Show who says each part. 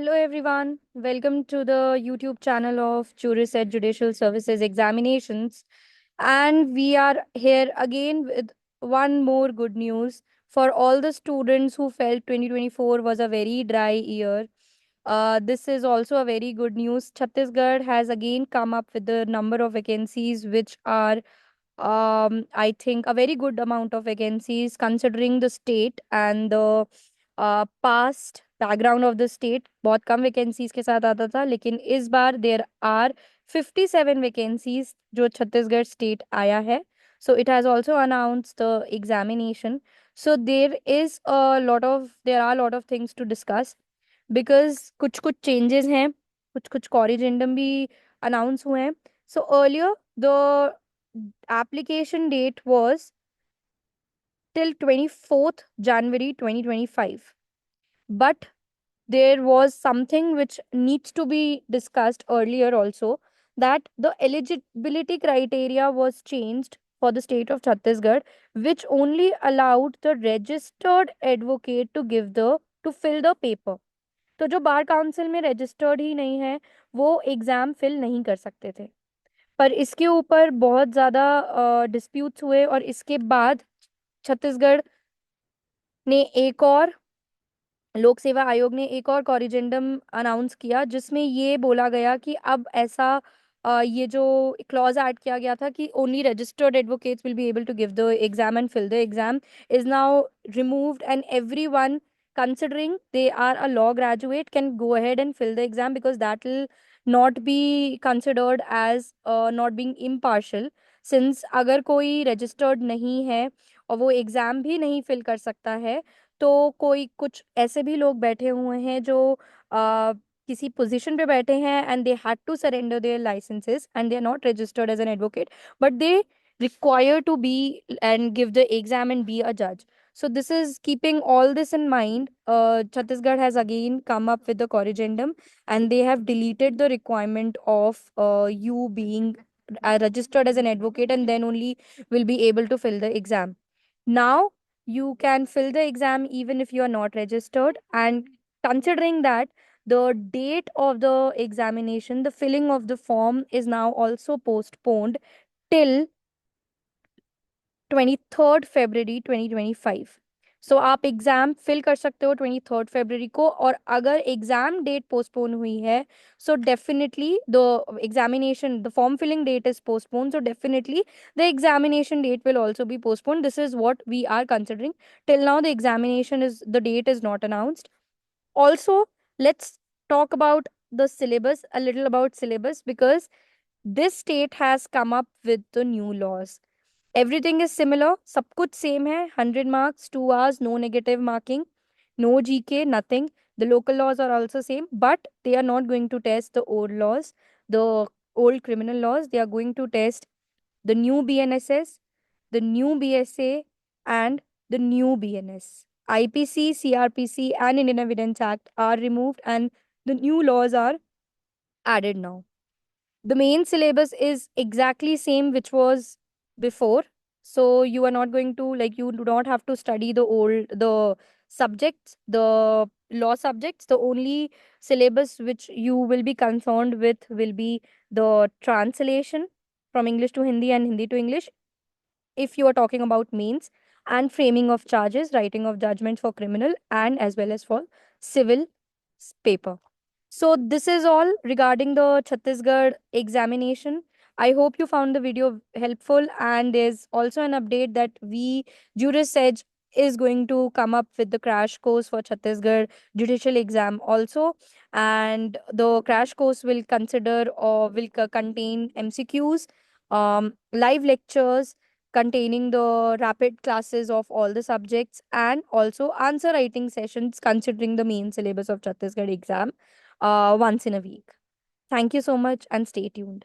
Speaker 1: Hello, everyone. Welcome to the YouTube channel of Juris at Judicial Services Examinations. And we are here again with one more good news for all the students who felt 2024 was a very dry year. This is also a very good news. Chhattisgarh has again come up with the number of vacancies which are I think a very good amount of vacancies considering the state and the past background of the state. बहुत कम vacancies के साथ आता था लेकिन इस बार there are 57 vacancies जो Chhattisgarh state आया है. So it has also announced the examination. So there are a lot of things to discuss because कुछ कुछ changes हैं, कुछ कुछ corrigendum भी announce हुए हैं. So earlier the application date was till 24th January 2025. But there was something which needs to be discussed earlier also, that the eligibility criteria was changed for the state of Chhattisgarh, which only allowed the registered advocate to fill the paper. तो जो bar council में registered ही नहीं है वो exam fill नहीं कर सकते थे. पर इसके ऊपर बहुत ज़्यादा डिस्प्यूट्स हुए और इसके बाद छत्तीसगढ़ ने एक और लोक सेवा आयोग ने एक और कॉरिजेंडम अनाउंस किया जिसमें ये बोला गया कि अब ऐसा ये जो क्लॉज ऐड किया गया था कि only registered advocates will be able to give the exam and fill the exam is now removed and everyone considering they are a law graduate can go ahead and fill the exam because that will not be considered as not being impartial since अगर कोई registered नहीं है और वो exam भी नहीं fill कर सकता है तो कोई कुछ ऐसे भी लोग बैठे हुए हैं जो किसी पोजीशन पे बैठे हैं and they had to surrender their licences and they are not registered as an advocate but they require to be and give the exam and be a judge. So this is keeping all this in mind. Chhattisgarh has again come up with the corrigendum and they have deleted the requirement of you being registered as an advocate and then only will be able to fill the exam. Now you can fill the exam even if you are not registered. And considering that the date of the examination, the filling of the form is now also postponed till 23rd February 2025. सो आप exam fill कर सकते हो 23rd February को और अगर exam date postpone हुई है so definitely the examination the form filling date is postpone so definitely the examination date will also be postponed. This is what we are considering. Till now, the date is not announced. Also, let's talk about the syllabus, a little about syllabus, because this state has come up with the new laws. Everything is similar, सब कुछ same है, 100 marks, 2 hours, no negative marking, no GK, nothing. The local laws are also same, but they are not going to test the old laws, the old criminal laws. They are going to test the new BNSS, the new BSA, and the new BNS. IPC, CRPC, and Indian Evidence Act are removed, and the new laws are added now. The main syllabus is exactly same which was before, so you are not going to, like, you do not have to study the subjects, the law subjects. The only syllabus which you will be concerned with will be the translation from English to Hindi and Hindi to English if you are talking about means, and framing of charges, writing of judgments for criminal and as well as for civil paper. So this is all regarding the Chhattisgarh examination. I hope you found the video helpful, and there's also an update that Juris Edge is going to come up with the crash course for Chhattisgarh judicial exam also, and the crash course will consider or will contain MCQs, live lectures containing the rapid classes of all the subjects, and also answer writing sessions considering the main syllabus of Chhattisgarh exam once in a week. Thank you so much and stay tuned.